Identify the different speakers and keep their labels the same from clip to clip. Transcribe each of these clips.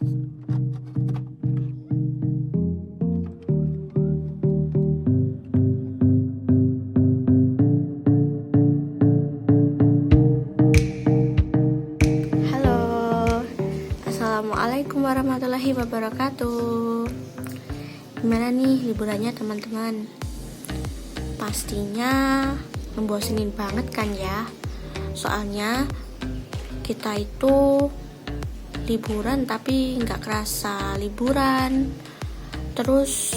Speaker 1: Halo, Assalamualaikum warahmatullahi wabarakatuh. Gimana nih liburannya teman-teman? Pastinya membosenin banget kan ya. Soalnya kita itu liburan tapi nggak kerasa liburan. Terus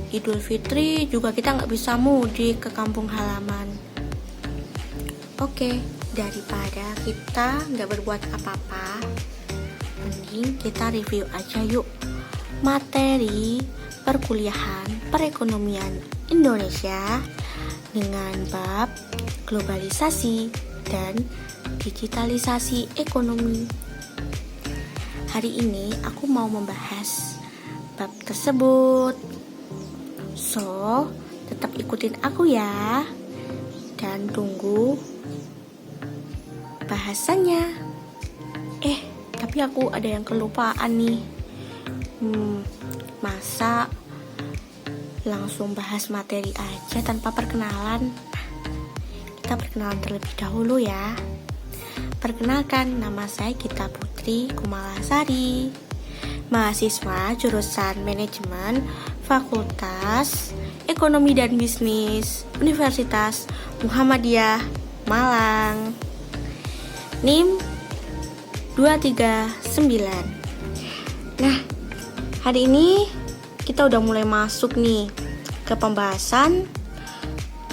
Speaker 1: Idul Fitri juga kita nggak bisa mudik ke kampung halaman. Oke, daripada kita nggak berbuat apa-apa, mending kita review aja yuk materi perkuliahan perekonomian Indonesia dengan bab globalisasi dan digitalisasi ekonomi. Hari ini aku mau membahas bab tersebut. So, tetap ikutin aku ya. Dan tunggu bahasannya. Tapi aku ada yang kelupaan nih. Masa langsung bahas materi aja tanpa perkenalan? Kita perkenalan terlebih dahulu ya. Perkenalkan, nama saya Gita Putri Kumalasari, mahasiswa jurusan Manajemen Fakultas Ekonomi dan Bisnis Universitas Muhammadiyah Malang. NIM 239. Nah, hari ini kita udah mulai masuk nih ke pembahasan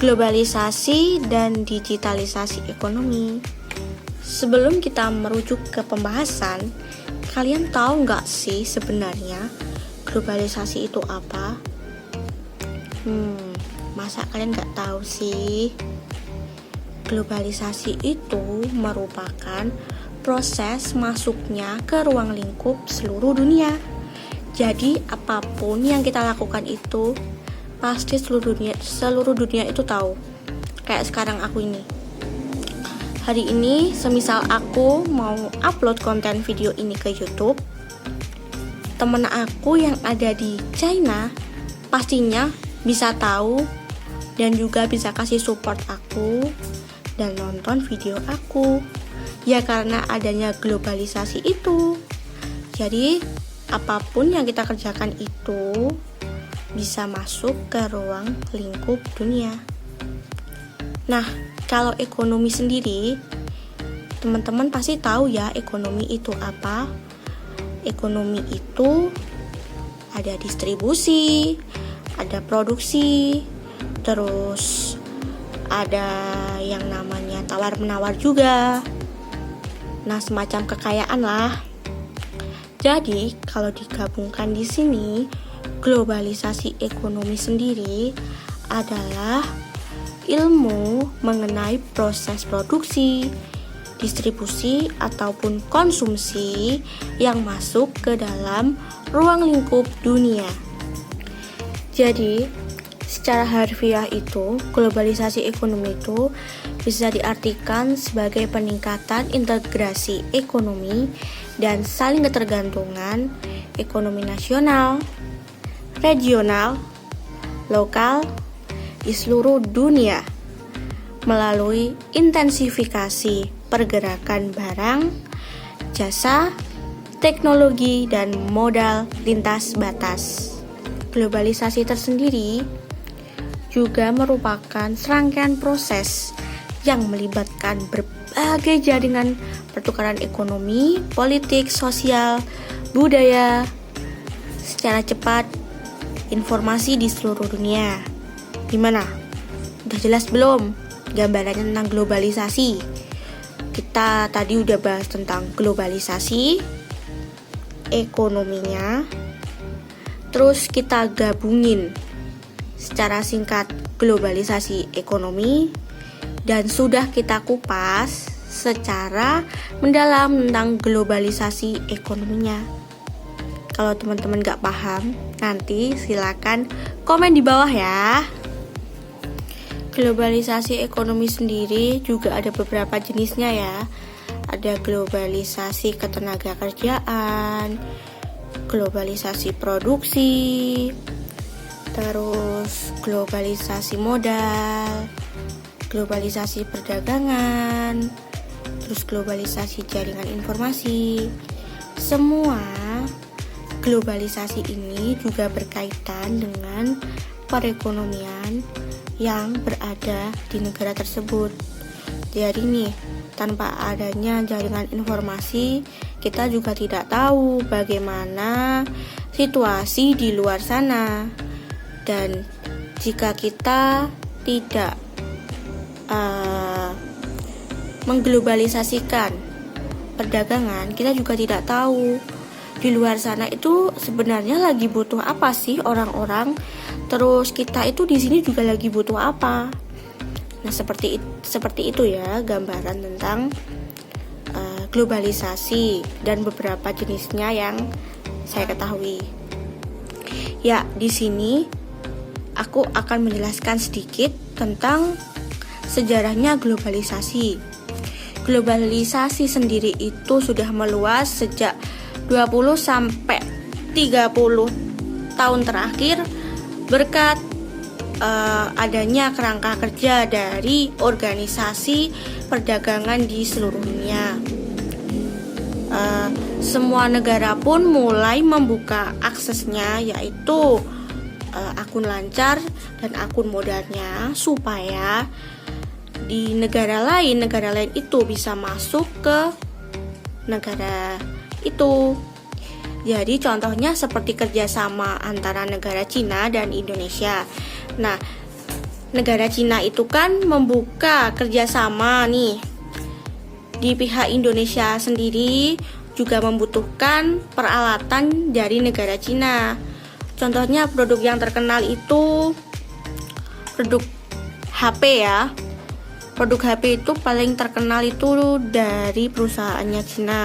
Speaker 1: globalisasi dan digitalisasi ekonomi. Sebelum kita merujuk ke pembahasan, kalian tahu nggak sih sebenarnya globalisasi itu apa? Masa kalian nggak tahu sih? Globalisasi itu merupakan proses masuknya ke ruang lingkup seluruh dunia. Jadi apapun yang kita lakukan itu pasti seluruh dunia itu tahu. Kayak sekarang aku ini. Hari ini semisal aku mau upload konten video ini ke YouTube, temen aku yang ada di China pastinya bisa tahu dan juga bisa kasih support aku dan nonton video aku. Ya karena adanya globalisasi itu. Jadi apapun yang kita kerjakan itu bisa masuk ke ruang lingkup dunia. Nah, kalau ekonomi sendiri, teman-teman pasti tahu ya ekonomi itu apa. Ekonomi itu ada distribusi, ada produksi, terus ada yang namanya tawar-menawar juga. Nah, semacam kekayaan lah. Jadi, kalau digabungkan di sini, globalisasi ekonomi sendiri adalah ilmu mengenai proses produksi, distribusi, ataupun konsumsi yang masuk ke dalam ruang lingkup dunia. Jadi, secara harfiah itu, globalisasi ekonomi itu bisa diartikan sebagai peningkatan integrasi ekonomi dan saling ketergantungan ekonomi nasional, regional, lokal di seluruh dunia melalui intensifikasi pergerakan barang, jasa, teknologi, dan modal lintas batas. Globalisasi tersendiri juga merupakan serangkaian proses yang melibatkan berbagai jaringan pertukaran ekonomi, politik, sosial, budaya secara cepat informasi di seluruh dunia. Gimana? Udah jelas belum gambarannya tentang globalisasi? Kita tadi udah bahas tentang globalisasi, ekonominya, terus kita gabungin secara singkat globalisasi ekonomi, dan sudah kita kupas secara mendalam tentang globalisasi ekonominya. Kalau teman-teman gak paham, nanti silakan komen di bawah ya. Globalisasi ekonomi sendiri juga ada beberapa jenisnya ya. Ada globalisasi ketenaga kerjaan, globalisasi produksi, terus globalisasi modal, globalisasi perdagangan, terus globalisasi jaringan informasi. Semua globalisasi ini juga berkaitan dengan perekonomian yang berada di negara tersebut. Jadi nih, tanpa adanya jaringan informasi, kita juga tidak tahu bagaimana situasi di luar sana. Dan jika kita tidak mengglobalisasikan perdagangan, kita juga tidak tahu di luar sana itu sebenarnya lagi butuh apa sih orang-orang. Terus kita itu di sini juga lagi butuh apa. Nah, seperti itu ya gambaran tentang globalisasi dan beberapa jenisnya yang saya ketahui. Ya, di sini aku akan menjelaskan sedikit tentang sejarahnya globalisasi. Globalisasi sendiri itu sudah meluas sejak 20 sampai 30 tahun terakhir berkat adanya kerangka kerja dari organisasi perdagangan di seluruh dunia. Semua negara pun mulai membuka aksesnya, yaitu akun lancar dan akun modalnya, supaya di negara lain itu bisa masuk ke negara itu. Jadi contohnya seperti kerjasama antara negara Cina dan Indonesia. Nah, negara Cina itu kan membuka kerjasama nih. Di pihak Indonesia sendiri juga membutuhkan peralatan dari negara Cina. Contohnya produk yang terkenal itu produk HP ya. Produk HP itu paling terkenal itu dari perusahaannya Cina.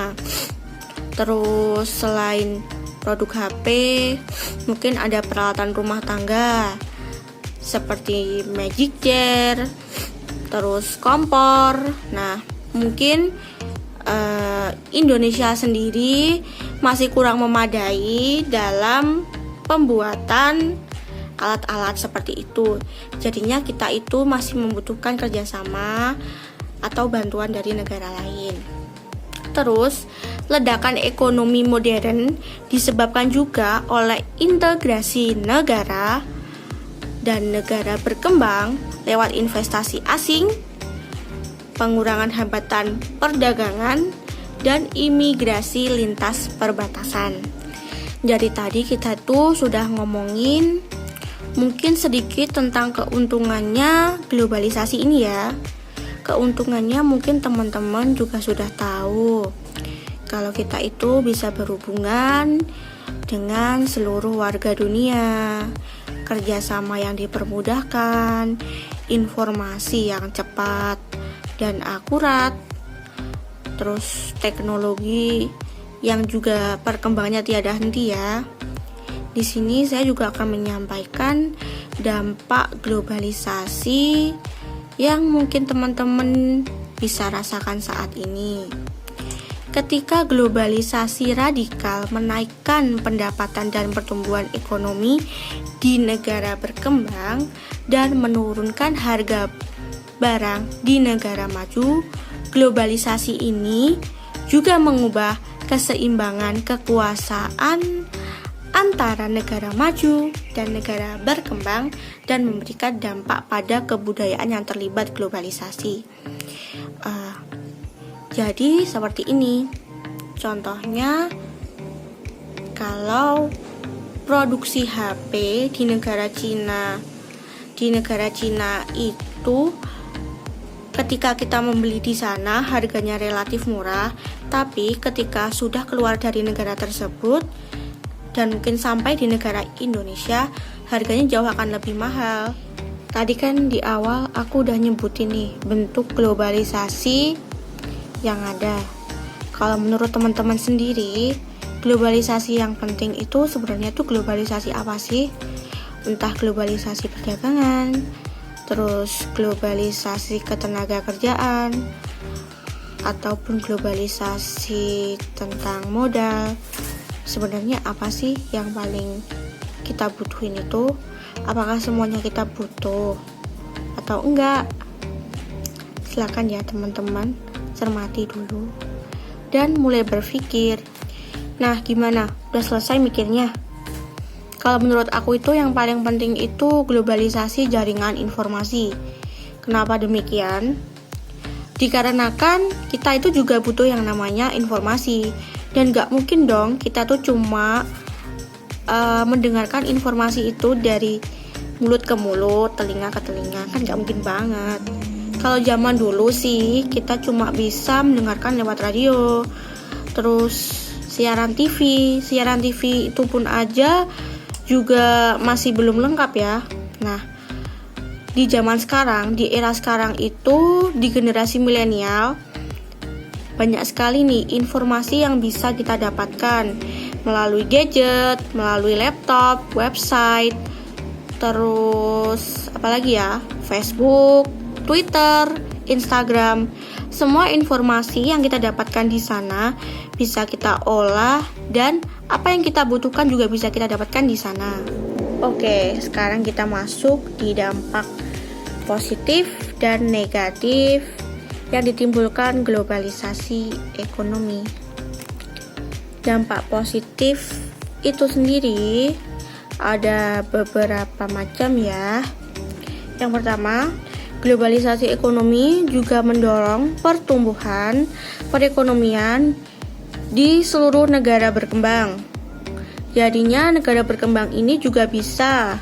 Speaker 1: Terus selain produk HP, mungkin ada peralatan rumah tangga seperti magic jar, terus kompor. Nah, mungkin Indonesia sendiri masih kurang memadai dalam pembuatan alat-alat seperti itu. Jadinya kita itu masih membutuhkan kerjasama atau bantuan dari negara lain. Terus, ledakan ekonomi modern disebabkan juga oleh integrasi negara dan negara berkembang lewat investasi asing, pengurangan hambatan perdagangan, dan imigrasi lintas perbatasan. Jadi tadi kita tuh sudah ngomongin mungkin sedikit tentang keuntungannya globalisasi ini ya. Keuntungannya mungkin teman-teman juga sudah tahu. Kalau kita itu bisa berhubungan dengan seluruh warga dunia, kerjasama yang dipermudahkan, informasi yang cepat dan akurat, terus teknologi yang juga perkembangannya tiada henti ya. Di sini saya juga akan menyampaikan dampak globalisasi yang mungkin teman-teman bisa rasakan saat ini. Ketika globalisasi radikal menaikkan pendapatan dan pertumbuhan ekonomi di negara berkembang dan menurunkan harga barang di negara maju, globalisasi ini juga mengubah keseimbangan kekuasaan antara negara maju dan negara berkembang dan memberikan dampak pada kebudayaan yang terlibat globalisasi. Jadi seperti ini. Contohnya, kalau produksi HP di negara Cina itu ketika kita membeli di sana harganya relatif murah, tapi ketika sudah keluar dari negara tersebut dan mungkin sampai di negara Indonesia, harganya jauh akan lebih mahal. Tadi kan di awal aku udah nyebutin nih bentuk globalisasi yang ada. Kalau menurut teman-teman sendiri, globalisasi yang penting itu sebenarnya tuh globalisasi apa sih? Entah globalisasi perdagangan, terus globalisasi ketenaga kerjaan, ataupun globalisasi tentang modal. Sebenarnya apa sih yang paling kita butuhin itu? Apakah semuanya kita butuh atau enggak? Silakan ya teman-teman, cermati dulu dan mulai berpikir. Nah, gimana? Udah selesai mikirnya? Kalau menurut aku itu yang paling penting itu globalisasi jaringan informasi. Kenapa demikian? Dikarenakan kita itu juga butuh yang namanya informasi. Dan gak mungkin dong kita tuh cuma mendengarkan informasi itu dari mulut ke mulut, telinga ke telinga. Kan gak mungkin banget. Kalau zaman dulu sih kita cuma bisa mendengarkan lewat radio. Terus siaran TV itu pun aja juga masih belum lengkap ya. Nah, di zaman sekarang, di era sekarang itu, di generasi milenial, banyak sekali nih informasi yang bisa kita dapatkan melalui gadget, melalui laptop, website, terus apalagi ya, Facebook, Twitter, Instagram. Semua informasi yang kita dapatkan di sana bisa kita olah dan apa yang kita butuhkan juga bisa kita dapatkan di sana. Oke, sekarang kita masuk di dampak positif dan negatif yang ditimbulkan globalisasi ekonomi. Dampak positif itu sendiri ada beberapa macam ya. Yang pertama, globalisasi ekonomi juga mendorong pertumbuhan perekonomian di seluruh negara berkembang. Jadinya negara berkembang ini juga bisa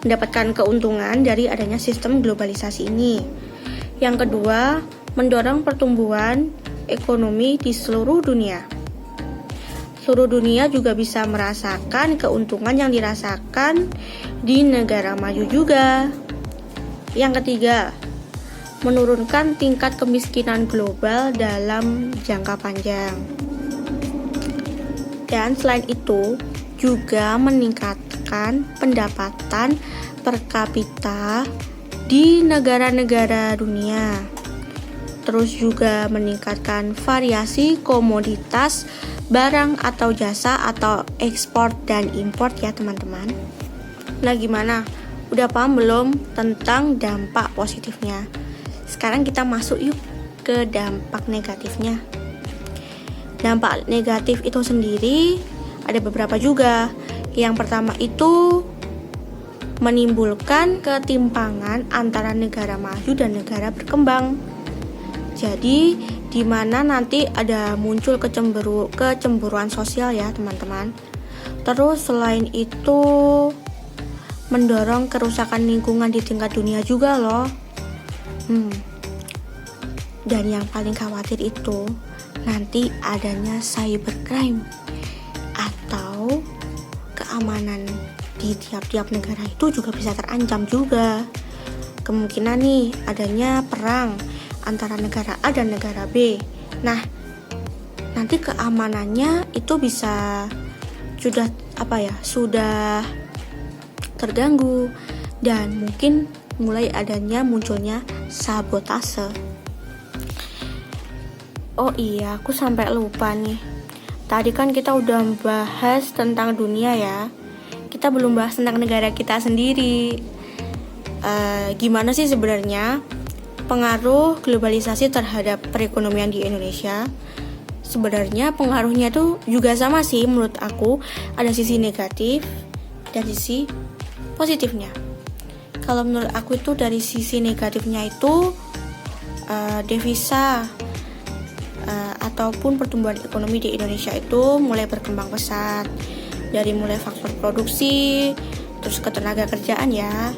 Speaker 1: mendapatkan keuntungan dari adanya sistem globalisasi ini. Yang kedua, mendorong pertumbuhan ekonomi di seluruh dunia. Seluruh dunia juga bisa merasakan keuntungan yang dirasakan di negara maju juga. Yang ketiga, menurunkan tingkat kemiskinan global dalam jangka panjang. Dan selain itu, juga meningkatkan pendapatan per kapita di negara-negara dunia. Terus juga meningkatkan variasi komoditas, barang atau jasa atau ekspor dan import ya teman-teman. Nah gimana? Udah paham belum tentang dampak positifnya? Sekarang kita masuk yuk ke dampak negatifnya. Dampak negatif itu sendiri ada beberapa juga. Yang pertama itu menimbulkan ketimpangan antara negara maju dan negara berkembang. Jadi di mana nanti ada muncul kecemburuan sosial ya teman-teman. Terus selain itu mendorong kerusakan lingkungan di tingkat dunia juga loh. Dan yang paling khawatir itu nanti adanya cybercrime atau keamanan di tiap-tiap negara itu juga bisa terancam juga. Kemungkinan nih adanya perang antara negara A dan negara B. Nah, nanti keamanannya itu bisa sudah terganggu dan mungkin mulai munculnya sabotase. Oh iya, aku sampai lupa nih. Tadi kan kita udah bahas tentang dunia ya. Kita belum bahas tentang negara kita sendiri. Gimana sih sebenarnya pengaruh globalisasi terhadap perekonomian di Indonesia? Sebenarnya pengaruhnya tuh juga sama sih menurut aku. Ada sisi negatif dan sisi positifnya. Kalau menurut aku itu dari sisi negatifnya itu devisa ataupun pertumbuhan ekonomi di Indonesia itu mulai berkembang pesat. Dari mulai faktor produksi, terus ketenaga kerjaan ya.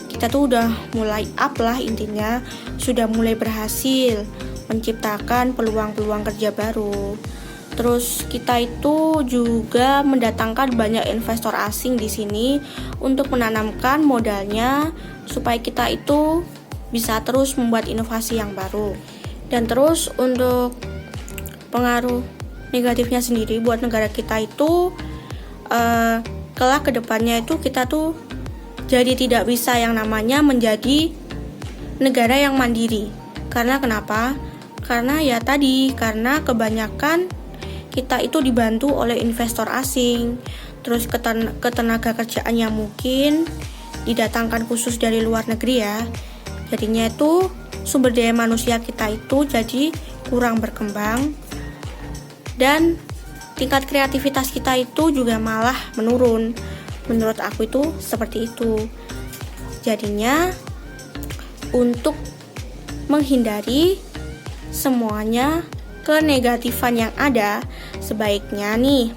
Speaker 1: Kita tuh udah mulai up lah intinya, sudah mulai berhasil menciptakan peluang-peluang kerja baru. Terus kita itu juga mendatangkan banyak investor asing di sini untuk menanamkan modalnya supaya kita itu bisa terus membuat inovasi yang baru. Dan terus untuk pengaruh negatifnya sendiri buat negara kita itu kelak kedepannya itu kita tuh jadi tidak bisa yang namanya menjadi negara yang mandiri. Karena kenapa? Karena ya tadi, karena kebanyakan kita itu dibantu oleh investor asing, terus ketenaga kerjaan yang mungkin didatangkan khusus dari luar negeri ya. Jadinya itu sumber daya manusia kita itu jadi kurang berkembang, dan tingkat kreativitas kita itu juga malah menurun. Menurut aku itu seperti itu. Jadinya untuk menghindari semuanya kenegatifan yang ada, sebaiknya nih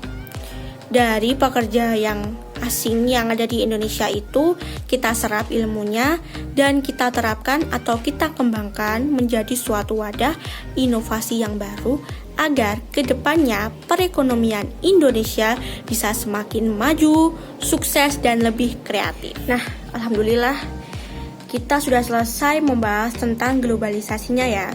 Speaker 1: dari pekerja yang asing yang ada di Indonesia itu kita serap ilmunya dan kita terapkan atau kita kembangkan menjadi suatu wadah inovasi yang baru agar kedepannya perekonomian Indonesia bisa semakin maju, sukses, dan lebih kreatif. Nah, alhamdulillah kita sudah selesai membahas tentang globalisasinya ya.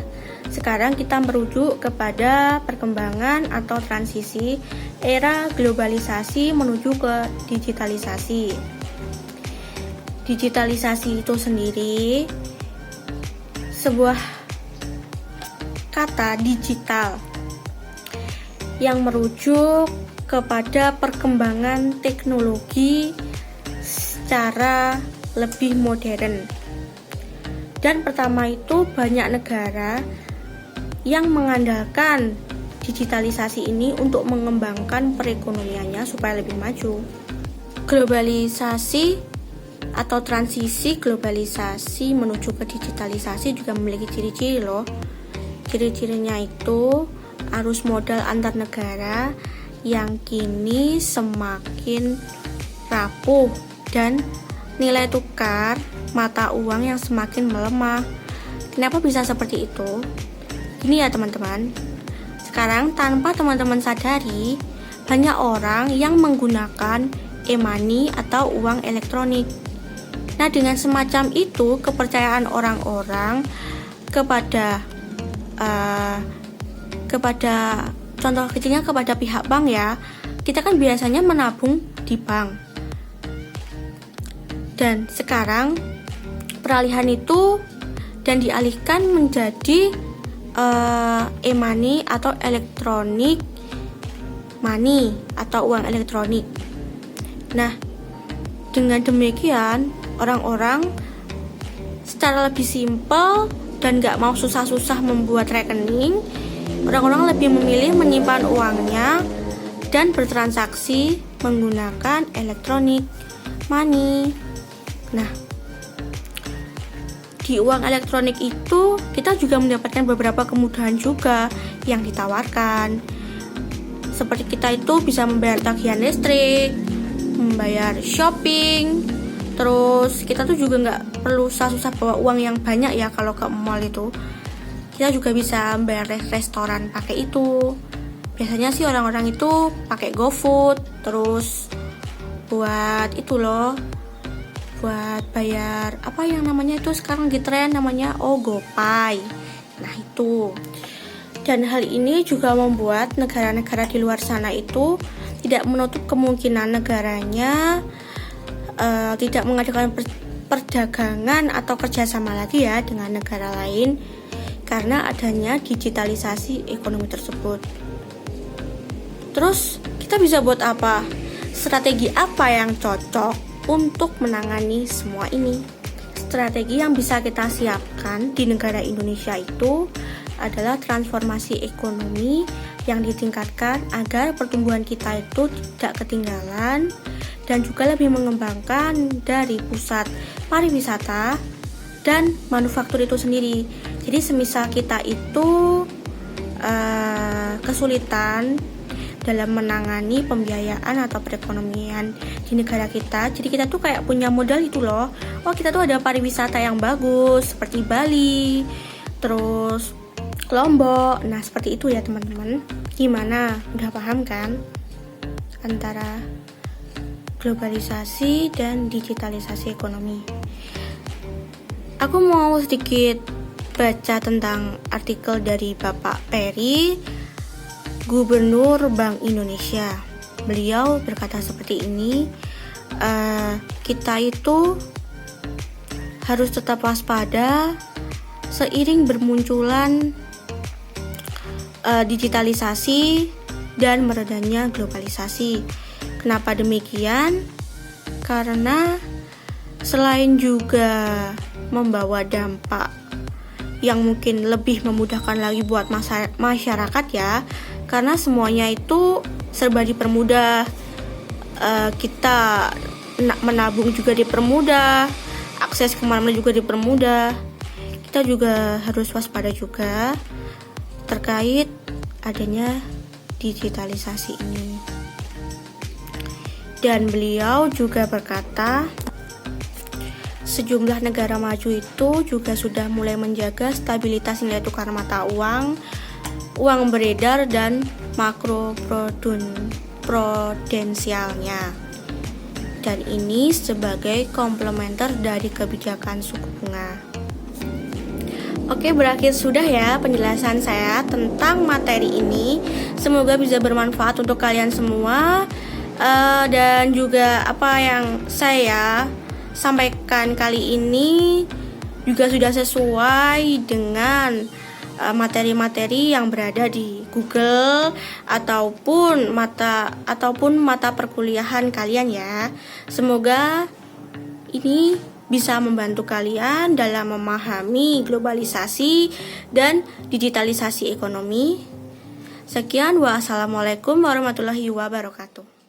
Speaker 1: Sekarang kita merujuk kepada perkembangan atau transisi era globalisasi menuju ke digitalisasi. Digitalisasi itu sendiri sebuah kata digital yang merujuk kepada perkembangan teknologi secara lebih modern. Dan pertama itu banyak negara yang mengandalkan digitalisasi ini untuk mengembangkan perekonomiannya supaya lebih maju. Globalisasi atau transisi globalisasi menuju ke digitalisasi juga memiliki ciri-ciri loh. Ciri-cirinya itu arus modal antar negara yang kini semakin rapuh dan nilai tukar mata uang yang semakin melemah. Kenapa bisa seperti itu? Ini ya teman-teman, sekarang tanpa teman-teman sadari, banyak orang yang menggunakan e-money atau uang elektronik. Nah, dengan semacam itu, kepercayaan orang-orang kepada contoh kecilnya kepada pihak bank ya, kita kan biasanya menabung di bank. Dan sekarang peralihan itu dan dialihkan menjadi e-money atau elektronik money atau uang elektronik. Nah, dengan demikian orang-orang secara lebih simpel dan gak mau susah-susah membuat rekening, orang-orang lebih memilih menyimpan uangnya dan bertransaksi menggunakan elektronik money. Nah, di uang elektronik itu kita juga mendapatkan beberapa kemudahan juga yang ditawarkan. Seperti kita itu bisa membayar tagihan listrik, membayar shopping, terus kita tuh juga nggak perlu susah-susah bawa uang yang banyak ya kalau ke mall itu. Kita juga bisa membayar restoran pakai itu. Biasanya sih orang-orang itu pakai GoFood, terus buat itu loh, buat bayar apa yang namanya itu sekarang di tren namanya GoPay. Nah itu. Dan hal ini juga membuat negara-negara di luar sana itu tidak menutup kemungkinan negaranya tidak mengadakan perdagangan atau kerjasama lagi ya dengan negara lain karena adanya digitalisasi ekonomi tersebut. Terus kita bisa buat apa? Strategi apa yang cocok untuk menangani semua ini? Strategi yang bisa kita siapkan di negara Indonesia itu adalah transformasi ekonomi yang ditingkatkan agar pertumbuhan kita itu tidak ketinggalan dan juga lebih mengembangkan dari pusat pariwisata dan manufaktur itu sendiri. Jadi semisal kita itu kesulitan dalam menangani pembiayaan atau perekonomian di negara kita, jadi kita tuh kayak punya modal itu loh. Kita tuh ada pariwisata yang bagus seperti Bali, terus Lombok. Nah seperti itu ya teman-teman. Gimana? Udah paham kan antara globalisasi dan digitalisasi ekonomi? Aku mau sedikit baca tentang artikel dari Bapak Peri, Gubernur Bank Indonesia. Beliau berkata seperti ini, kita itu harus tetap waspada seiring bermunculan digitalisasi dan meredanya globalisasi. Kenapa demikian? Karena selain juga membawa dampak yang mungkin lebih memudahkan lagi buat masyarakat ya, karena semuanya itu serba dipermudah. Kita menabung juga dipermudah, akses kemana-mana juga dipermudah. Kita juga harus waspada juga terkait adanya digitalisasi ini. Dan beliau juga berkata, sejumlah negara maju itu juga sudah mulai menjaga stabilitas nilai tukar mata uang, uang beredar, dan makro prudensialnya. Dan ini sebagai komplementer dari kebijakan suku bunga. Oke, berakhir sudah ya penjelasan saya tentang materi ini. Semoga bisa bermanfaat untuk kalian semua. Dan juga apa yang saya sampaikan kali ini juga sudah sesuai dengan materi-materi yang berada di Google ataupun mata perkuliahan kalian ya. Semoga ini bisa membantu kalian dalam memahami globalisasi dan digitalisasi ekonomi. Sekian, wassalamualaikum warahmatullahi wabarakatuh.